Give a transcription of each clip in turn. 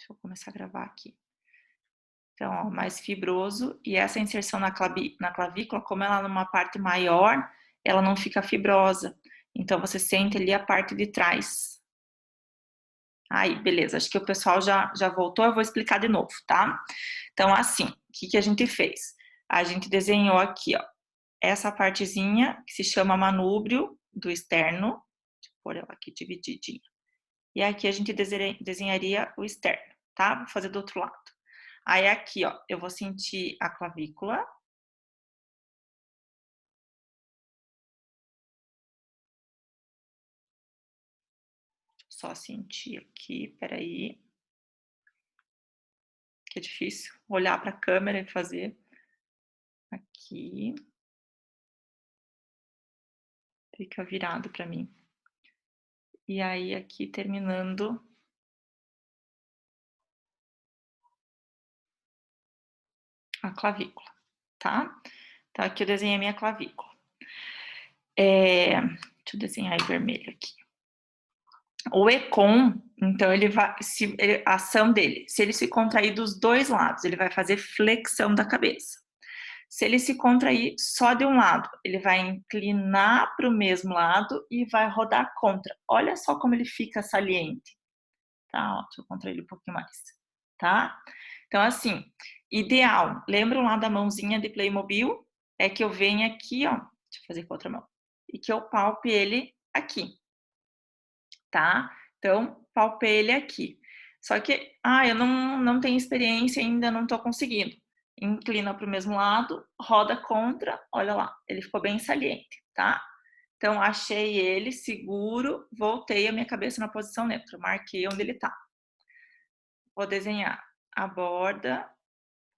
Deixa eu começar a gravar aqui. Então, ó, mais fibroso. E essa inserção na clavícula, como ela é numa parte maior, ela não fica fibrosa. Então, você sente ali a parte de trás. Aí, beleza. Acho que o pessoal já voltou. Eu vou explicar de novo, tá? Então, assim, o que a gente fez? A gente desenhou aqui, ó, essa partezinha que se chama manúbrio do externo. Deixa eu pôr ela aqui divididinha. E aqui a gente desenharia o externo, tá? Vou fazer do outro lado. Aí aqui, ó, eu vou sentir a clavícula. Só sentir aqui, peraí. Que é difícil olhar para a câmera e fazer. Aqui. Fica virado para mim. E aí aqui terminando a clavícula, tá? Então aqui eu desenhei a minha clavícula. Deixa eu desenhar em vermelho aqui. O ECOM, então ele vai, a ação dele, se ele se contrair dos dois lados, ele vai fazer flexão da cabeça. Se ele se contrair só de um lado, ele vai inclinar para o mesmo lado e vai rodar contra. Olha só como ele fica saliente. Tá, ó, deixa eu contrair ele um pouquinho mais, tá? Então, assim, ideal, lembram lá da mãozinha de Playmobil? É que eu venha aqui, ó, deixa eu fazer com a outra mão, e que eu palpe ele aqui, tá? Então, palpei ele aqui. Só que, eu não tenho experiência ainda, não tô conseguindo. Inclina para o mesmo lado, roda contra, olha lá, ele ficou bem saliente, tá? Então, achei ele, seguro, voltei a minha cabeça na posição neutra, marquei onde ele tá. Vou desenhar a borda.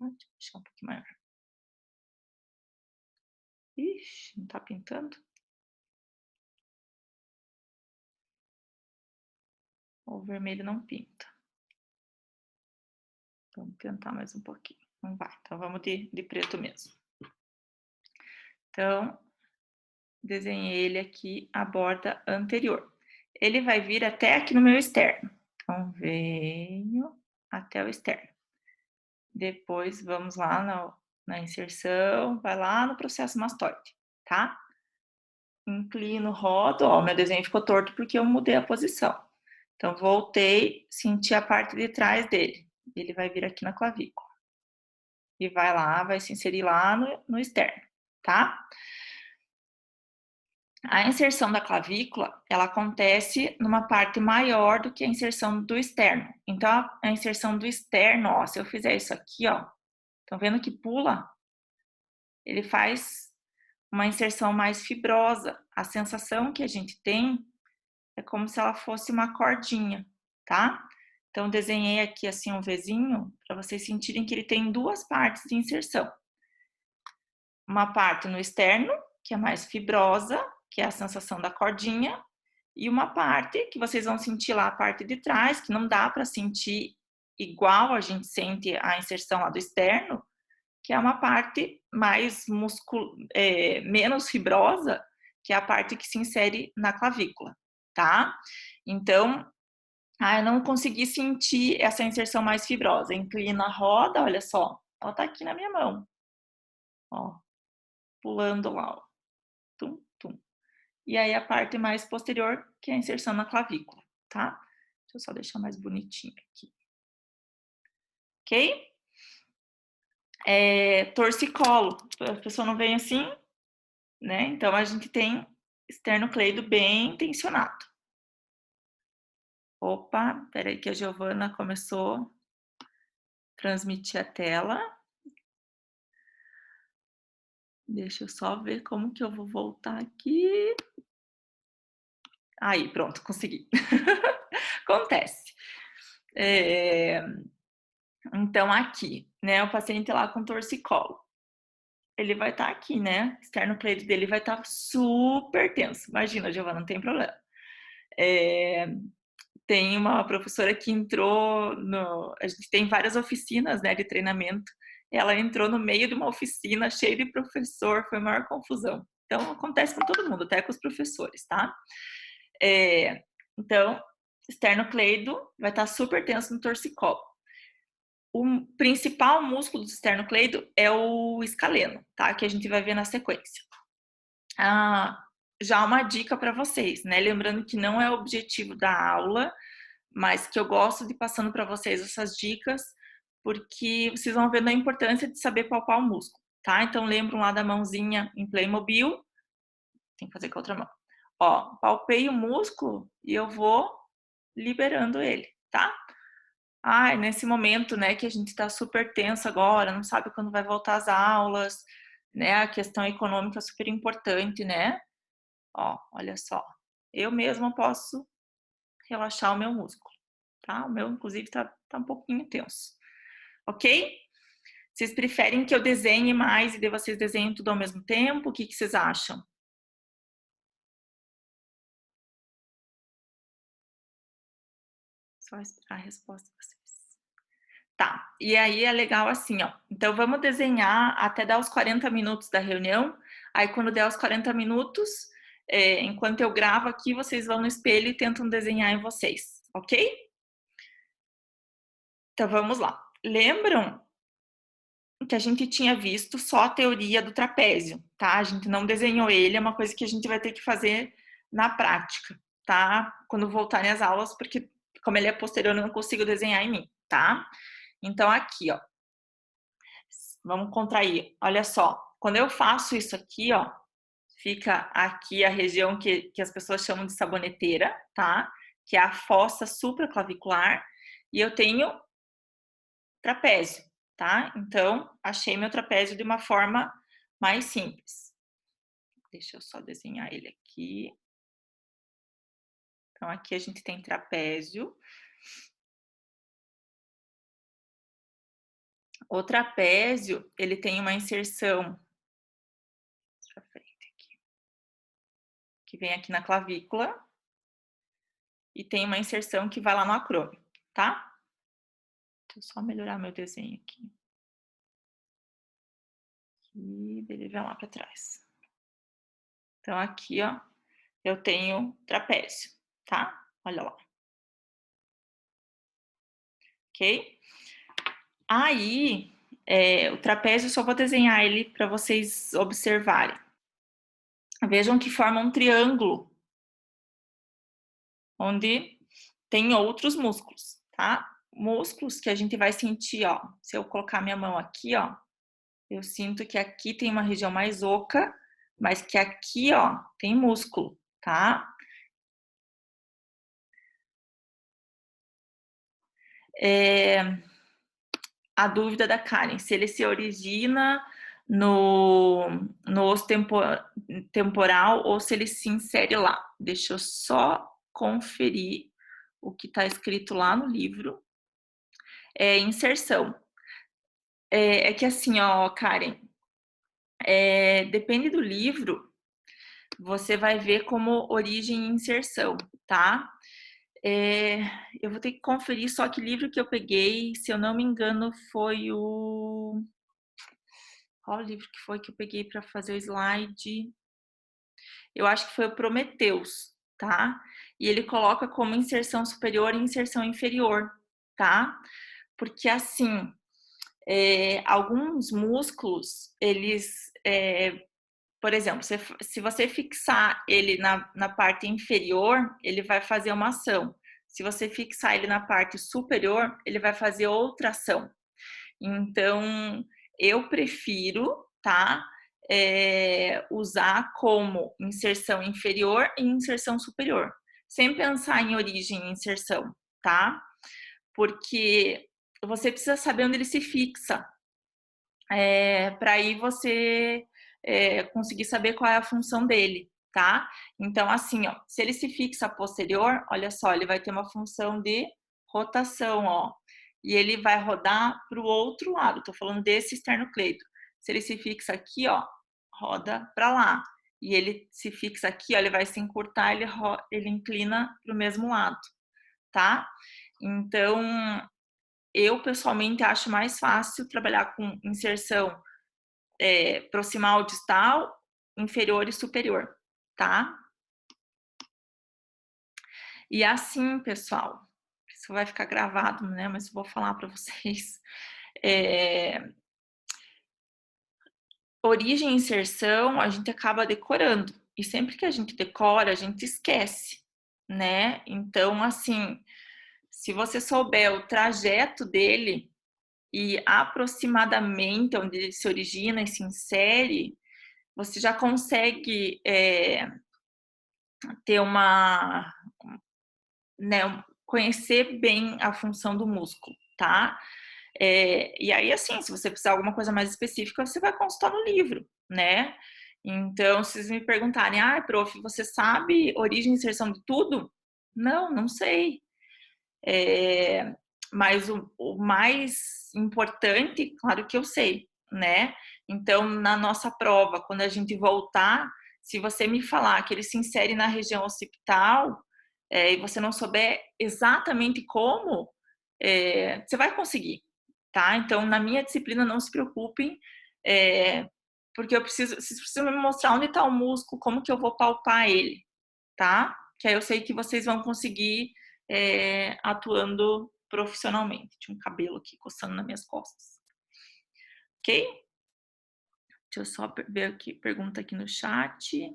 Deixa eu deixar um pouquinho maior. Ixi, não tá pintando? O vermelho não pinta. Vamos tentar mais um pouquinho. Não vai. Então, vamos de preto mesmo. Então, desenhei ele aqui, a borda anterior. Ele vai vir até aqui no meu externo. Então, venho até o externo. Depois, vamos lá na inserção, vai lá no processo mastoide, tá? Inclino, rodo, ó, meu desenho ficou torto porque eu mudei a posição. Então, voltei, senti a parte de trás dele. Ele vai vir aqui na clavícula. E vai lá, vai se inserir lá no externo, tá? A inserção da clavícula, ela acontece numa parte maior do que a inserção do externo. Então, a inserção do externo, ó, se eu fizer isso aqui, ó, estão vendo que pula? Ele faz uma inserção mais fibrosa. A sensação que a gente tem é como se ela fosse uma cordinha, tá? Então, desenhei aqui assim um Vzinho para vocês sentirem que ele tem duas partes de inserção. Uma parte no externo, que é mais fibrosa, que é a sensação da cordinha, e uma parte que vocês vão sentir lá a parte de trás, que não dá para sentir igual a gente sente a inserção lá do externo, que é uma parte mais menos fibrosa, que é a parte que se insere na clavícula, tá? Então, eu não consegui sentir essa inserção mais fibrosa. Inclina a roda, olha só, ela tá aqui na minha mão, ó, pulando lá, ó, tum, tum. E aí a parte mais posterior, que é a inserção na clavícula, tá? Deixa eu só deixar mais bonitinho aqui. Ok? Torcicolo, a pessoa não vem assim, né? Então a gente tem esternocleido bem tensionado. Opa, peraí que a Giovana começou a transmitir a tela. Deixa eu só ver como que eu vou voltar aqui. Aí, pronto, consegui. Acontece. Então, aqui, né, o paciente lá com torcicolo. Ele vai estar aqui, né? O esternocleido dele vai estar super tenso. Imagina, Giovana, não tem problema. Tem uma professora que entrou a gente tem várias oficinas, né, de treinamento. Ela entrou no meio de uma oficina cheia de professor, foi a maior confusão. Então, acontece com todo mundo, até com os professores, tá? Então, esternocleido vai estar super tenso no torcicolo. O principal músculo do esternocleido é o escaleno, tá? Que a gente vai ver na sequência. Já uma dica para vocês, né? Lembrando que não é o objetivo da aula, mas que eu gosto de passando para vocês essas dicas, porque vocês vão ver a importância de saber palpar o músculo, tá? Então lembram lá da mãozinha em Playmobil, tem que fazer com a outra mão. Ó, palpei o músculo e eu vou liberando ele, tá? Nesse momento, né, que a gente tá super tenso agora, não sabe quando vai voltar às aulas, né? A questão econômica é super importante, né? Ó, olha só. Eu mesma posso relaxar o meu músculo, tá? O meu, inclusive, tá um pouquinho tenso. Ok? Vocês preferem que eu desenhe mais e vocês desenhem tudo ao mesmo tempo? O que vocês acham? Só esperar a resposta de vocês. Tá, e aí é legal assim, ó. Então vamos desenhar até dar os 40 minutos da reunião. Aí quando der os 40 minutos, enquanto eu gravo aqui, vocês vão no espelho e tentam desenhar em vocês, ok? Então vamos lá. Lembram que a gente tinha visto só a teoria do trapézio, tá? A gente não desenhou ele, é uma coisa que a gente vai ter que fazer na prática, tá? Quando voltarem as aulas, porque como ele é posterior, eu não consigo desenhar em mim, tá? Então aqui, ó, vamos contrair. Olha só, quando eu faço isso aqui, ó, fica aqui a região que as pessoas chamam de saboneteira, tá? Que é a fossa supraclavicular, e eu tenho trapézio, tá? Então, achei meu trapézio de uma forma mais simples. Deixa eu só desenhar ele aqui. Então, aqui a gente tem trapézio. O trapézio, ele tem uma inserção pra frente aqui, que vem aqui na clavícula, e tem uma inserção que vai lá no acrômio, tá? Deixa eu só melhorar meu desenho aqui. E ele vai lá para trás. Então, aqui, ó, eu tenho trapézio, tá? Olha lá. Ok? Aí, o trapézio, eu só vou desenhar ele para vocês observarem. Vejam que forma um triângulo, onde tem outros músculos, tá? Músculos que a gente vai sentir, ó. Se eu colocar minha mão aqui, ó, eu sinto que aqui tem uma região mais oca, mas que aqui, ó, tem músculo, tá? A dúvida da Karen, se ele se origina no osso temporal ou se ele se insere lá. Deixa eu só conferir o que está escrito lá no livro. É inserção. É que assim, ó, Karen, depende do livro, você vai ver como origem e inserção, tá? Eu vou ter que conferir só que livro que eu peguei, se eu não me engano, foi o. Qual livro que foi que eu peguei para fazer o slide? Eu acho que foi o Prometheus, tá? E ele coloca como inserção superior e inserção inferior, tá? Porque assim, alguns músculos, eles, por exemplo, se você fixar ele na parte inferior, ele vai fazer uma ação. Se você fixar ele na parte superior, ele vai fazer outra ação. Então, eu prefiro, tá? Usar como inserção inferior e inserção superior, sem pensar em origem e inserção, tá? Porque você precisa saber onde ele se fixa, para aí você conseguir saber qual é a função dele, tá? Então, assim, ó, se ele se fixa posterior, olha só, ele vai ter uma função de rotação, ó, e ele vai rodar para o outro lado. Tô falando desse esternocleido. Se ele se fixa aqui, ó, roda para lá. E ele se fixa aqui, ó, ele vai se encurtar, ele inclina para o mesmo lado, tá? Então, eu pessoalmente acho mais fácil trabalhar com inserção proximal, distal, inferior e superior, tá? E assim, pessoal, isso vai ficar gravado, né? Mas eu vou falar para vocês. Origem e inserção, a gente acaba decorando. E sempre que a gente decora, a gente esquece, né? Então, assim, se você souber o trajeto dele e aproximadamente onde ele se origina e se insere, você já consegue ter uma, né, conhecer bem a função do músculo, tá? E aí, assim, se você precisar de alguma coisa mais específica, você vai consultar no livro, né? Então, se vocês me perguntarem, prof, você sabe origem e inserção de tudo? Não, não sei. Mas o mais importante, claro que eu sei, né? Então, na nossa prova, quando a gente voltar, se você me falar que ele se insere na região occipital, e você não souber exatamente como, você vai conseguir, tá? Então, na minha disciplina, não se preocupem, porque vocês precisam me mostrar onde está o músculo, como que eu vou palpar ele, tá? Que aí eu sei que vocês vão conseguir atuando profissionalmente. Tinha um cabelo aqui coçando nas minhas costas. Ok? Deixa eu só ver aqui, pergunta aqui no chat.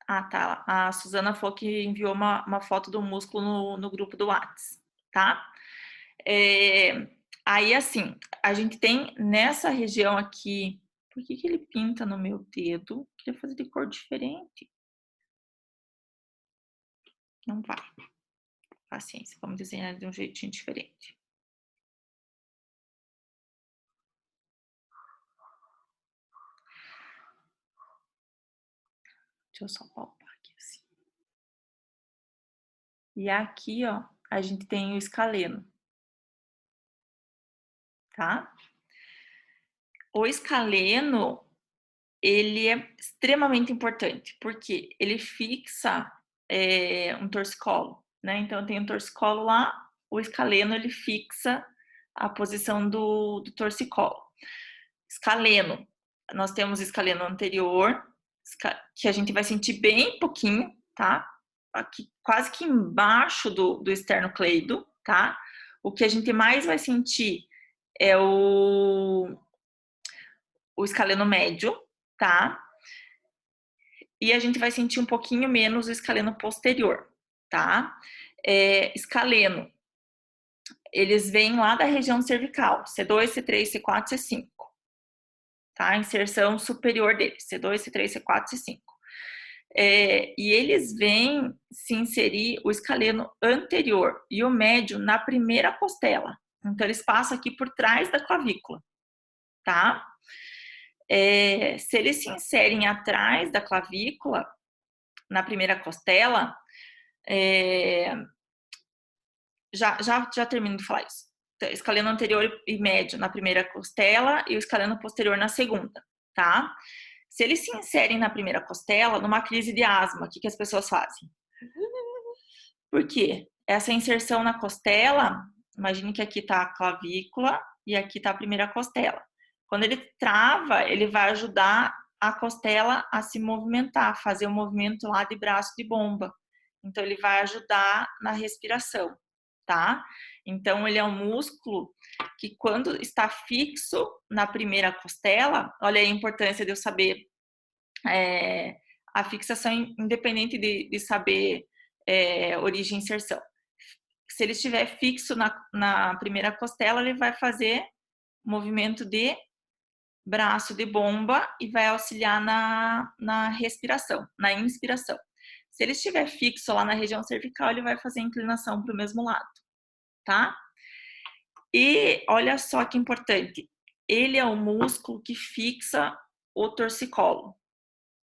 Ah, tá. A Suzana falou que enviou uma foto do músculo no grupo do Whats, tá? Aí, assim, a gente tem nessa região aqui. Por que ele pinta no meu dedo? Queria fazer de cor diferente. Não vai. Paciência, vamos desenhar de um jeitinho diferente. Deixa eu só palpar aqui assim. E aqui, ó, a gente tem o escaleno, tá? O escaleno, ele é extremamente importante, porque ele fixa um torcicolo, né? Então, eu tenho um torcicolo lá, o escaleno, ele fixa a posição do torcicolo. Escaleno, nós temos escaleno anterior, que a gente vai sentir bem pouquinho, tá? Aqui, quase que embaixo do esternocleido, tá? O que a gente mais vai sentir é o escaleno médio, tá? E a gente vai sentir um pouquinho menos o escaleno posterior, tá? Escaleno, eles vêm lá da região cervical, C2, C3, C4, C5, tá? A inserção superior deles, C2, C3, C4, C5. E eles vêm se inserir o escaleno anterior e o médio na primeira costela. Então, eles passam aqui por trás da clavícula, tá? Se eles se inserem atrás da clavícula, na primeira costela, já termino de falar isso. Escaleno anterior e médio na primeira costela e o escaleno posterior na segunda, tá? Se eles se inserem na primeira costela, numa crise de asma, o que as pessoas fazem? Por quê? Essa inserção na costela, imagine que aqui está a clavícula e aqui está a primeira costela. Quando ele trava, ele vai ajudar a costela a se movimentar, fazer o movimento lá de braço de bomba. Então, ele vai ajudar na respiração, tá? Então, ele é um músculo que, quando está fixo na primeira costela, olha aí a importância de eu saber a fixação, independente de saber origem e inserção. Se ele estiver fixo na primeira costela, ele vai fazer movimento de braço de bomba e vai auxiliar na respiração, na inspiração. Se ele estiver fixo lá na região cervical, ele vai fazer inclinação para o mesmo lado, tá? E olha só que importante, ele é o músculo que fixa o torcicolo,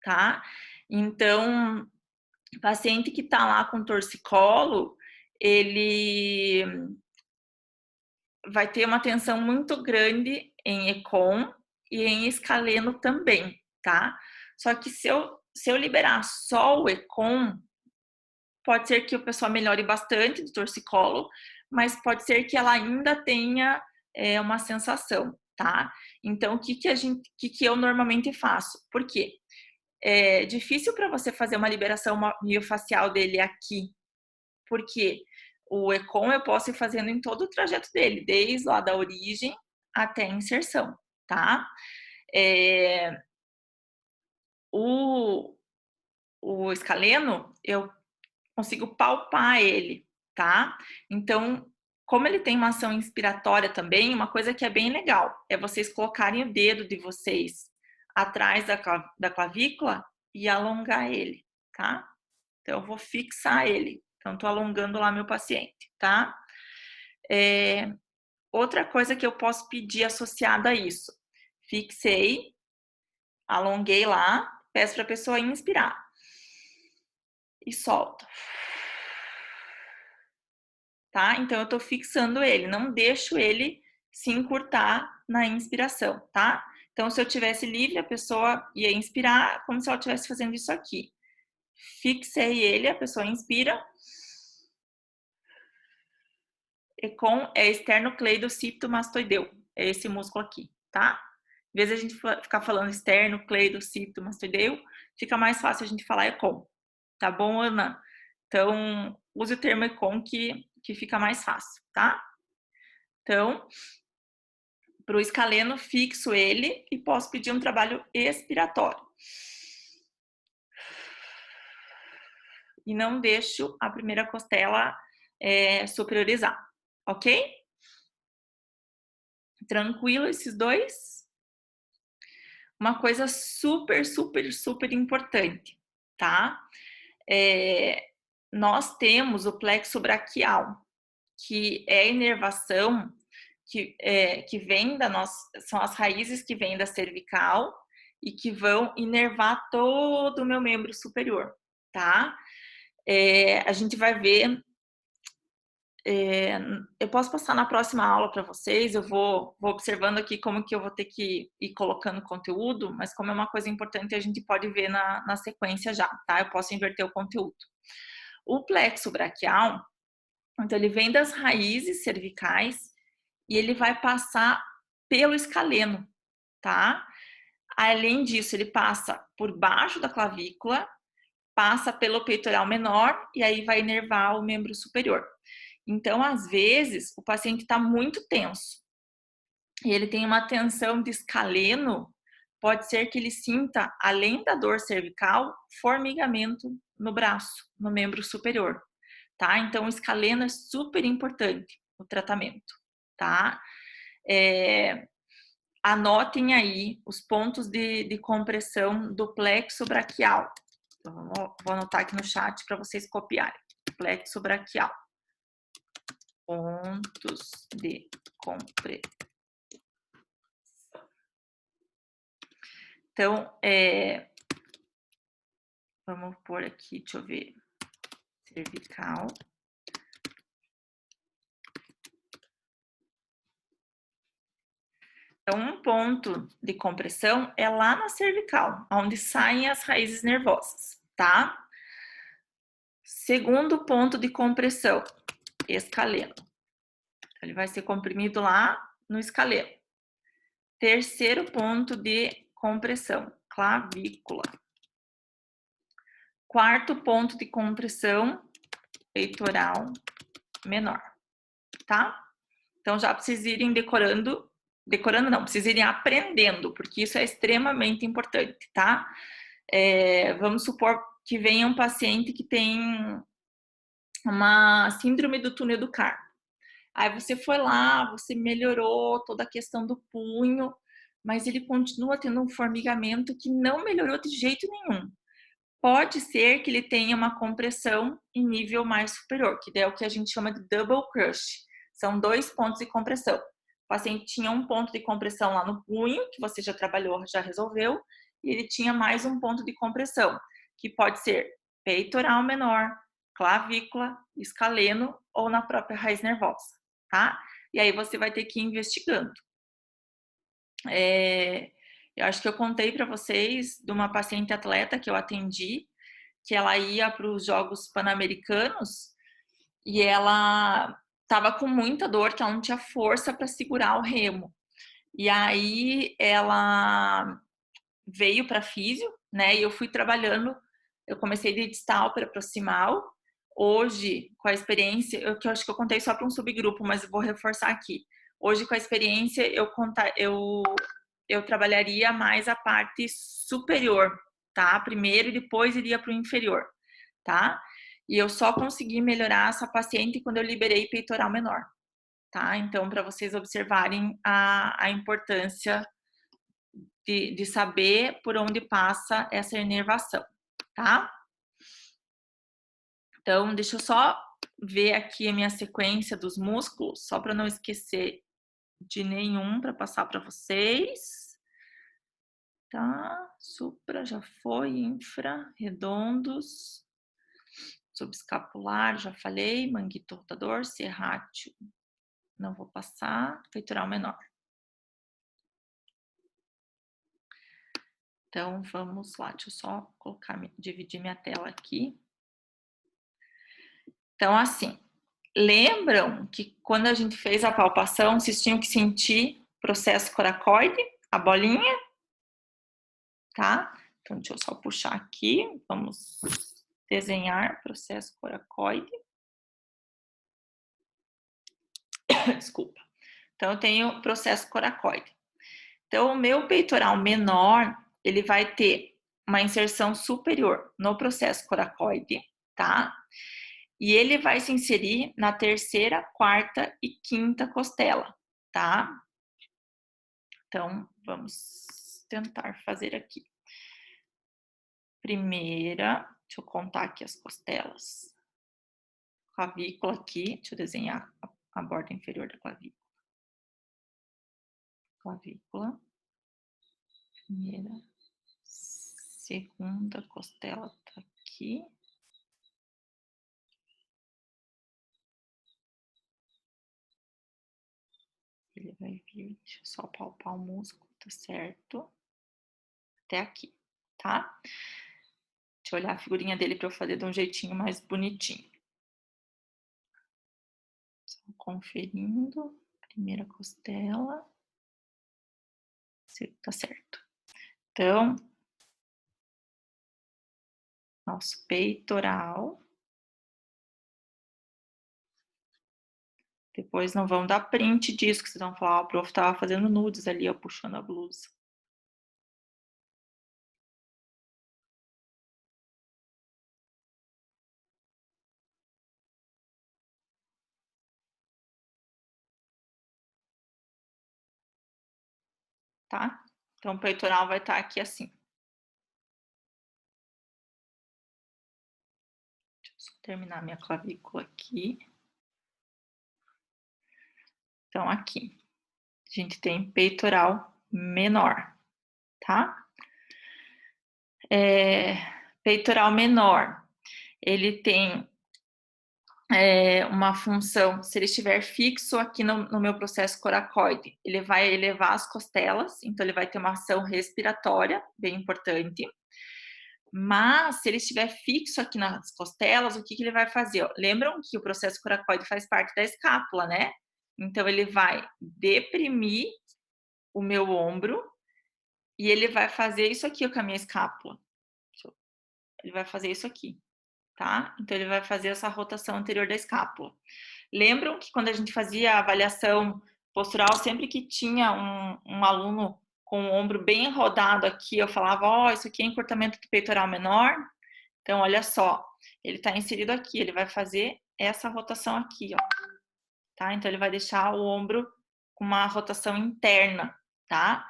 tá? Então, o paciente que tá lá com torcicolo, ele vai ter uma tensão muito grande em Econ e em escaleno também, tá? Só que se eu liberar só o Econ, pode ser que o pessoal melhore bastante do torcicolo, mas pode ser que ela ainda tenha uma sensação, tá? Então, o que eu normalmente faço? Por quê? É difícil para você fazer uma liberação miofacial dele aqui, porque o ECOM eu posso ir fazendo em todo o trajeto dele, desde lá da origem até a inserção, tá? O escaleno, eu consigo palpar ele, tá? Então, como ele tem uma ação inspiratória também, uma coisa que é bem legal é vocês colocarem o dedo de vocês atrás da clavícula e alongar ele, tá? Então, eu vou fixar ele. Então, tô alongando lá meu paciente, tá? Outra coisa que eu posso pedir associada a isso. Fixei, alonguei lá, peço para a pessoa inspirar. E solta. Tá? Então, eu tô fixando ele, não deixo ele se encurtar na inspiração, tá? Então, se eu tivesse livre, a pessoa ia inspirar como se ela estivesse fazendo isso aqui. Fixei ele, a pessoa inspira. ECOM é esternocleidomastoideu. É esse músculo aqui, tá? Em vez de a gente ficar falando esternocleidomastoideu, fica mais fácil a gente falar ECOM. Tá bom, Ana? Então, use o termo ECOM que fica mais fácil, tá? Então, para o escaleno, fixo ele e posso pedir um trabalho expiratório. E não deixo a primeira costela superiorizar, ok? Tranquilo esses dois? Uma coisa super, super, super importante, tá? Nós temos o plexo braquial, que é a inervação que vem são as raízes que vêm da cervical e que vão inervar todo o meu membro superior, tá? A gente vai ver, eu posso passar na próxima aula para vocês, eu vou observando aqui como que eu vou ter que ir colocando conteúdo, mas como é uma coisa importante, a gente pode ver na sequência já, tá? Eu posso inverter o conteúdo. O plexo braquial, então ele vem das raízes cervicais e ele vai passar pelo escaleno, tá? Além disso, ele passa por baixo da clavícula, passa pelo peitoral menor e aí vai inervar o membro superior. Então, às vezes, o paciente está muito tenso e ele tem uma tensão de escaleno, pode ser que ele sinta, além da dor cervical, formigamento no braço, no membro superior, tá? Então, o escaleno é super importante no tratamento, tá? Anotem aí os pontos de compressão do plexo braquial. Então, vou anotar aqui no chat para vocês copiarem. Plexo braquial. Pontos de compressão. Então, vamos pôr aqui, deixa eu ver. Cervical. Então, um ponto de compressão é lá na cervical, onde saem as raízes nervosas, tá? Segundo ponto de compressão, escaleno. Ele vai ser comprimido lá no escaleno. Terceiro ponto de compressão, clavícula. Quarto ponto de compressão, peitoral menor, tá? Então já precisa irem decorando não, precisa irem aprendendo, porque isso é extremamente importante, tá? Vamos supor que venha um paciente que tem uma síndrome do túnel do carpo. Aí você foi lá, você melhorou toda a questão do punho, mas ele continua tendo um formigamento que não melhorou de jeito nenhum. Pode ser que ele tenha uma compressão em nível mais superior, que é o que a gente chama de double crush. São 2 pontos de compressão. O paciente tinha um ponto de compressão lá no punho, que você já trabalhou, já resolveu, e ele tinha mais um ponto de compressão, que pode ser peitoral menor, clavícula, escaleno ou na própria raiz nervosa, tá? E aí você vai ter que ir investigando. Eu acho que eu contei para vocês de uma paciente atleta que eu atendi, que ela ia para os Jogos Pan-Americanos e ela estava com muita dor, que ela não tinha força para segurar o remo. E aí ela veio para físio, né? E eu fui trabalhando, eu comecei de distal para proximal, hoje, com a experiência, que eu acho que eu contei só para um subgrupo, mas eu vou reforçar aqui. Hoje, com a experiência, eu trabalharia mais a parte superior, tá? Primeiro e depois iria para o inferior, tá? E eu só consegui melhorar essa paciente quando eu liberei peitoral menor, tá? Então, para vocês observarem a importância de saber por onde passa essa inervação, tá? Então, deixa eu só ver aqui a minha sequência dos músculos, só para não esquecer de nenhum para passar para vocês. Tá? Supra já foi, infra, redondos, subescapular, já falei, manguito rotador, serrátil, não vou passar, peitoral menor. Então, vamos lá, deixa eu só dividir minha tela aqui. Então, assim, lembram que quando a gente fez a palpação, vocês tinham que sentir processo coracoide, a bolinha, tá? Então, deixa eu só puxar aqui, vamos desenhar processo coracoide. Desculpa. Então, eu tenho processo coracoide. Então, o meu peitoral menor, ele vai ter uma inserção superior no processo coracoide, tá? E ele vai se inserir na terceira, quarta e quinta costela, tá? Então, vamos tentar fazer aqui. Primeira, deixa eu contar aqui as costelas. Clavícula aqui, deixa eu desenhar a borda inferior da clavícula. Clavícula. Primeira, segunda costela tá aqui. Ele vai vir, deixa eu só palpar o músculo, tá certo? Até aqui, tá? Deixa eu olhar a figurinha dele para eu fazer de um jeitinho mais bonitinho. Só conferindo. Primeira costela. Tá certo. Então, nosso peitoral. Depois não vão dar print disso, que vocês vão falar, o prof tava fazendo nudes ali, ó, puxando a blusa. Tá? Então, o peitoral vai estar aqui assim. Deixa eu só terminar minha clavícula aqui. Então, aqui, a gente tem peitoral menor, tá? Peitoral menor, ele tem uma função, se ele estiver fixo aqui no meu processo coracoide, ele vai elevar as costelas, então ele vai ter uma ação respiratória, bem importante. Mas, se ele estiver fixo aqui nas costelas, o que ele vai fazer? Ó, lembram que o processo coracoide faz parte da escápula, né? Então, ele vai deprimir o meu ombro e ele vai fazer isso aqui com a minha escápula. Ele vai fazer isso aqui, tá? Então, ele vai fazer essa rotação anterior da escápula. Lembram que quando a gente fazia a avaliação postural, sempre que tinha um aluno com o ombro bem rodado aqui, eu falava, ó, isso aqui é encurtamento do peitoral menor. Então, olha só, ele está inserido aqui, ele vai fazer essa rotação aqui, ó, tá? Então, ele vai deixar o ombro com uma rotação interna, tá?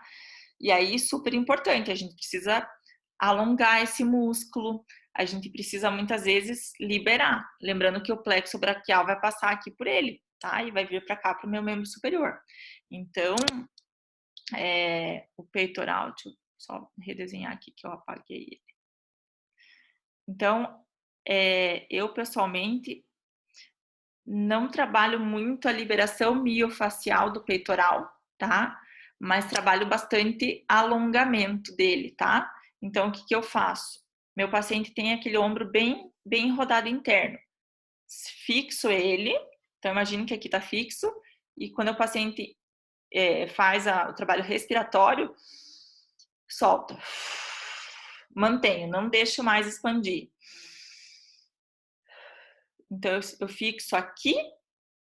E aí, super importante, a gente precisa alongar esse músculo, a gente precisa muitas vezes liberar. Lembrando que o plexo braquial vai passar aqui por ele, tá? E vai vir para cá, para o meu membro superior. Então, o peitoral, deixa eu só redesenhar aqui que eu apaguei ele. Então, eu pessoalmente não trabalho muito a liberação miofacial do peitoral, tá? Mas trabalho bastante alongamento dele, tá? Então, o que eu faço? Meu paciente tem aquele ombro bem rodado interno. Fixo ele, então imagine que aqui tá fixo, e quando o paciente faz o trabalho respiratório, solta. Mantenho, não deixo mais expandir. Então, eu fixo aqui,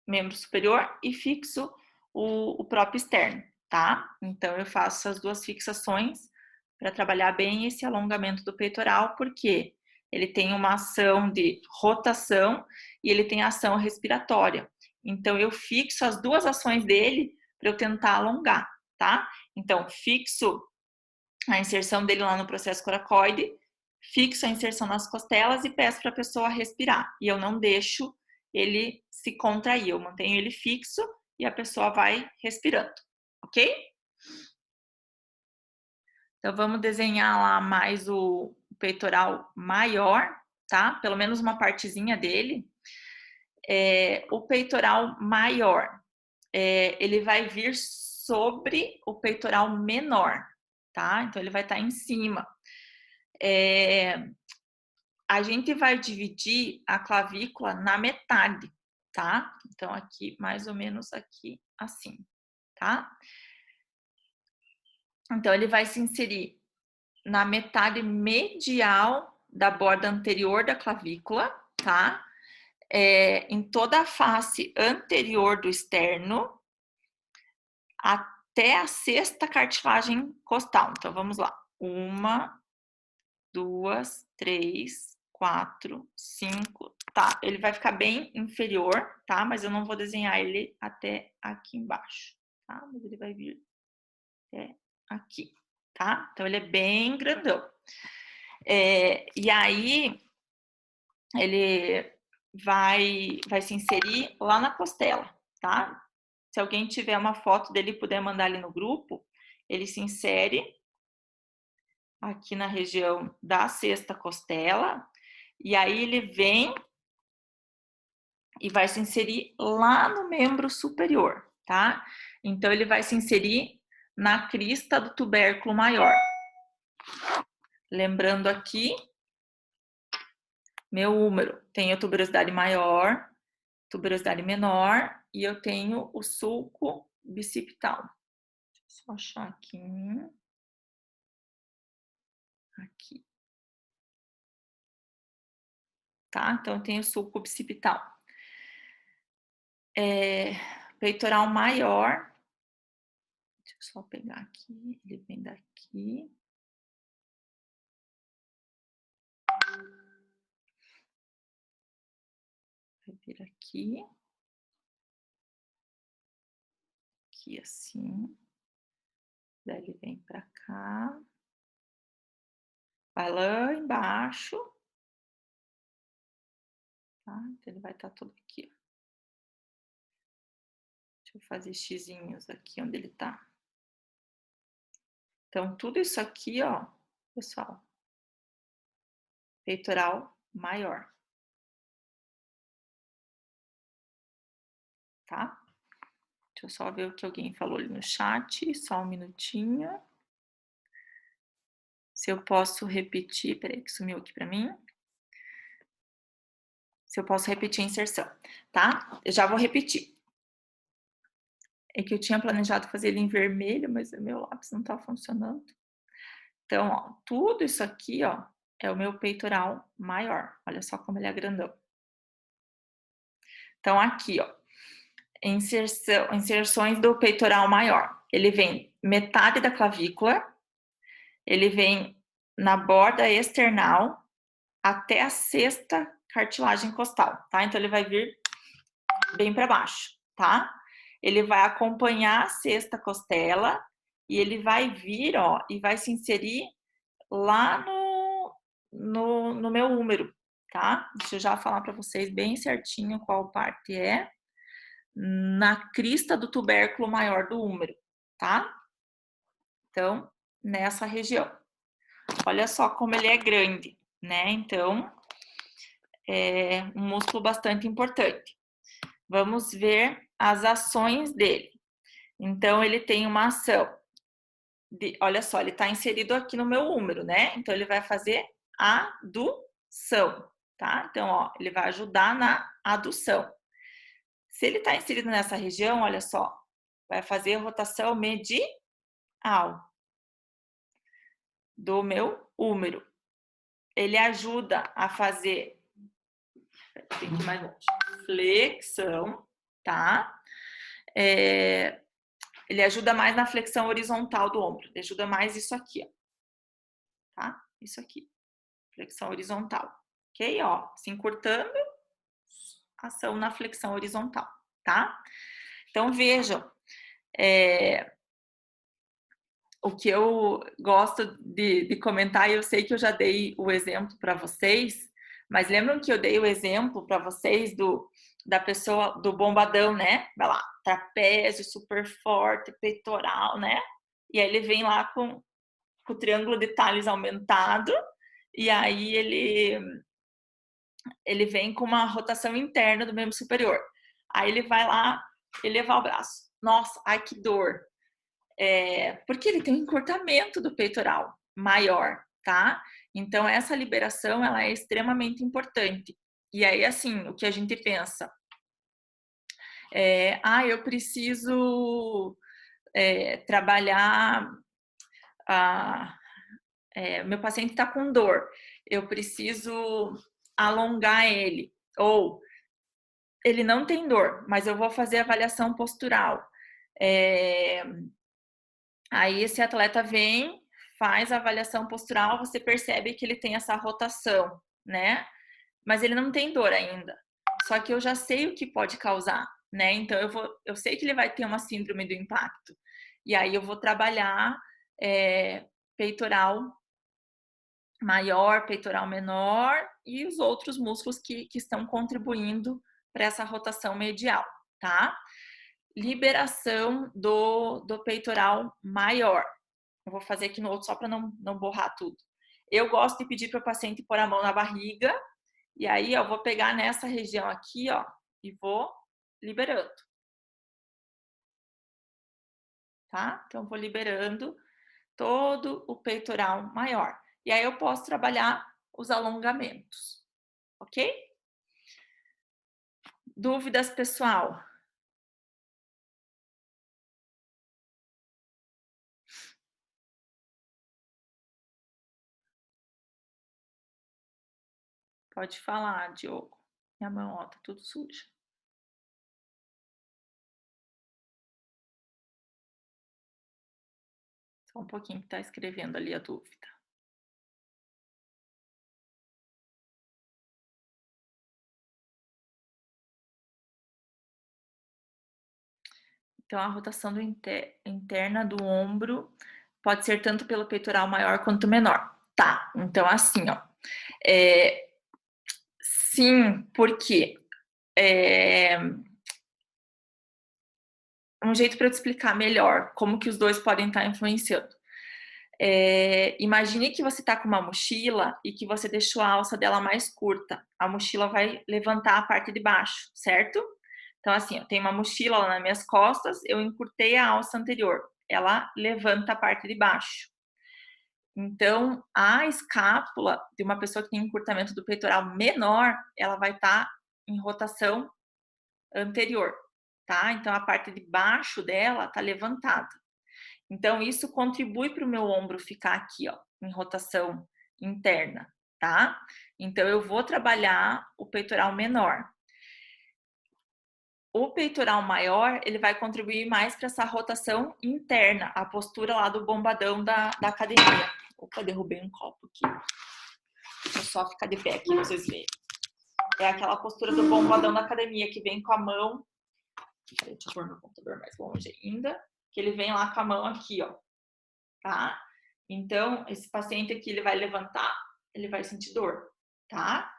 membro superior, e fixo o próprio externo, tá? Então, eu faço as duas fixações para trabalhar bem esse alongamento do peitoral, porque ele tem uma ação de rotação e ele tem ação respiratória. Então, eu fixo as duas ações dele para eu tentar alongar, tá? Então, fixo a inserção dele lá no processo coracoide, fixo a inserção nas costelas e peço para a pessoa respirar. E eu não deixo ele se contrair, eu mantenho ele fixo e a pessoa vai respirando, ok? Então, vamos desenhar lá mais o peitoral maior, tá? Pelo menos uma partezinha dele. O peitoral maior, ele vai vir sobre o peitoral menor, tá? Então, ele vai estar em cima. A gente vai dividir a clavícula na metade, tá? Então, aqui, mais ou menos aqui, assim, tá? Então, ele vai se inserir na metade medial da borda anterior da clavícula, tá? Em toda a face anterior do externo, até a sexta cartilagem costal. Então, vamos lá. 1, 2, 3, 4, 5. Tá, ele vai ficar bem inferior, tá? Mas eu não vou desenhar ele até aqui embaixo, tá? Mas ele vai vir até aqui, tá? Então, ele é bem grandão. E aí, ele vai se inserir lá na costela, tá? Se alguém tiver uma foto dele e puder mandar ali no grupo, ele se insere aqui na região da sexta costela, e aí ele vem e vai se inserir lá no membro superior, tá? Então, ele vai se inserir na crista do tubérculo maior. Lembrando aqui, meu úmero tem a tuberosidade maior, tuberosidade menor, e eu tenho o sulco bicipital. Deixa eu só achar aqui. Aqui. Tá? Então, eu tenho o sulco bicipital. Peitoral maior. Deixa eu só pegar aqui. Ele vem daqui. Vai vir aqui. Aqui assim. Daí ele vem pra cá. Vai lá embaixo. Tá? Então, ele vai estar todo aqui. Ó. Deixa eu fazer xizinhos aqui onde ele tá. Então, tudo isso aqui, ó, pessoal, peitoral maior. Tá? Deixa eu só ver o que alguém falou ali no chat, só um minutinho. Se eu posso repetir, peraí que sumiu aqui para mim. Se eu posso repetir a inserção, tá? Eu já vou repetir. É que eu tinha planejado fazer ele em vermelho, mas o meu lápis não tá funcionando. Então, ó, tudo isso aqui, ó, é o meu peitoral maior. Olha só como ele é grandão. Então, aqui, ó, inserções do peitoral maior. Ele vem metade da clavícula, ele vem na borda external até a sexta cartilagem costal, tá? Então, ele vai vir bem para baixo, tá? Ele vai acompanhar a sexta costela e ele vai vir, ó, e vai se inserir lá no meu úmero, tá? Deixa eu já falar para vocês bem certinho qual parte é. Na crista do tubérculo maior do úmero, tá? Então, nessa região. Olha só como ele é grande, né? Então, é um músculo bastante importante. Vamos ver as ações dele. Então, ele tem uma ação olha só, ele está inserido aqui no meu úmero, né? Então, ele vai fazer adução, tá? Então, ó, ele vai ajudar na adução. Se ele está inserido nessa região, olha só, vai fazer rotação medial do meu úmero. Ele ajuda a fazer Tem que ir mais longe. Flexão, tá? Ele ajuda mais na flexão horizontal do ombro. Ele ajuda mais isso aqui, ó. Tá? Isso aqui. Flexão horizontal. Ok? Ó, se encurtando, ação na flexão horizontal, tá? Então, vejam, o que eu gosto de comentar, e eu sei que eu já dei o exemplo para vocês, mas lembram que eu dei o exemplo para vocês da pessoa, do bombadão, né? Vai lá, trapézio super forte, peitoral, né? E aí ele vem lá com o triângulo de Tales aumentado, e aí ele vem com uma rotação interna do membro superior. Aí ele vai lá elevar o braço. Nossa, ai que dor. Porque ele tem um encurtamento do peitoral maior, tá? Então, essa liberação, ela é extremamente importante. E aí, assim, o que a gente pensa? Eu preciso trabalhar... meu paciente está com dor, eu preciso alongar ele. Ou, ele não tem dor, mas eu vou fazer avaliação postural. Aí esse atleta vem, faz a avaliação postural, você percebe que ele tem essa rotação, né? Mas ele não tem dor ainda. Só que eu já sei o que pode causar, né? Então eu sei que ele vai ter uma síndrome do impacto. E aí eu vou trabalhar peitoral maior, peitoral menor e os outros músculos que estão contribuindo para essa rotação medial, tá? Liberação do peitoral maior. Eu vou fazer aqui no outro só para não borrar tudo. Eu gosto de pedir para o paciente pôr a mão na barriga e aí eu vou pegar nessa região aqui, ó, e vou liberando. Tá? Então, eu vou liberando todo o peitoral maior. E aí eu posso trabalhar os alongamentos, ok? Dúvidas, pessoal? Pode falar, Diogo. Minha mão, ó, tá tudo suja. Só um pouquinho que tá escrevendo ali a dúvida. Então, a rotação interna do ombro pode ser tanto pelo peitoral maior quanto menor. Tá, então assim, ó. Sim, porque um jeito para eu te explicar melhor como que os dois podem estar influenciando. Imagine que você está com uma mochila e que você deixou a alça dela mais curta. A mochila vai levantar a parte de baixo, certo? Então, assim, eu tenho uma mochila lá nas minhas costas, eu encurtei a alça anterior. Ela levanta a parte de baixo. Então, a escápula de uma pessoa que tem encurtamento do peitoral menor, ela vai estar em rotação anterior, tá? Então, a parte de baixo dela está levantada. Então, isso contribui para o meu ombro ficar aqui, ó, em rotação interna, tá? Então, eu vou trabalhar o peitoral menor. O peitoral maior, ele vai contribuir mais para essa rotação interna, a postura lá do bombadão da academia. Opa, derrubei um copo aqui. Vou só ficar de pé aqui pra vocês verem. É aquela postura do bombadão da academia, que vem com a mão... Deixa eu pôr meu computador mais longe ainda. Que ele vem lá com a mão aqui, ó. Tá? Então, esse paciente aqui, ele vai levantar, ele vai sentir dor, tá?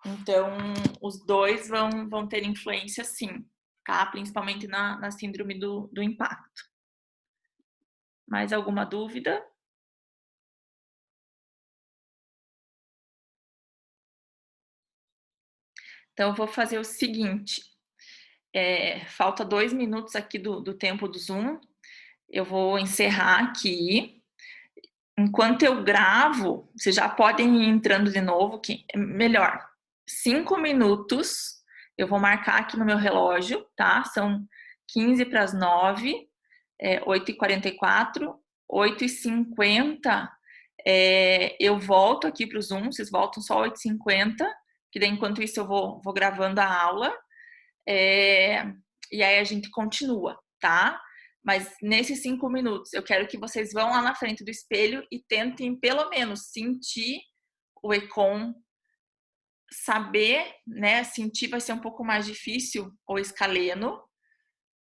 Então, os dois vão ter influência sim, tá? Principalmente na síndrome do impacto. Mais alguma dúvida? Então, eu vou fazer o seguinte. Falta 2 minutos aqui do tempo do Zoom. Eu vou encerrar aqui. Enquanto eu gravo, vocês já podem ir entrando de novo, que é melhor. 5 minutos, eu vou marcar aqui no meu relógio, tá? São 15 para as 9, 8h44, 8h50, eu volto aqui para o Zoom, vocês voltam só 8h50, que daí enquanto isso eu vou gravando a aula, e aí a gente continua, tá? Mas nesses 5 minutos, eu quero que vocês vão lá na frente do espelho e tentem pelo menos sentir o Econ, saber, né? Sentir vai ser um pouco mais difícil o escaleno,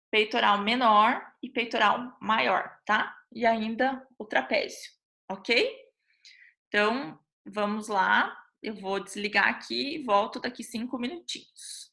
peitoral menor e peitoral maior, tá? E ainda o trapézio, ok? Então, vamos lá. Eu vou desligar aqui e volto daqui 5 minutinhos.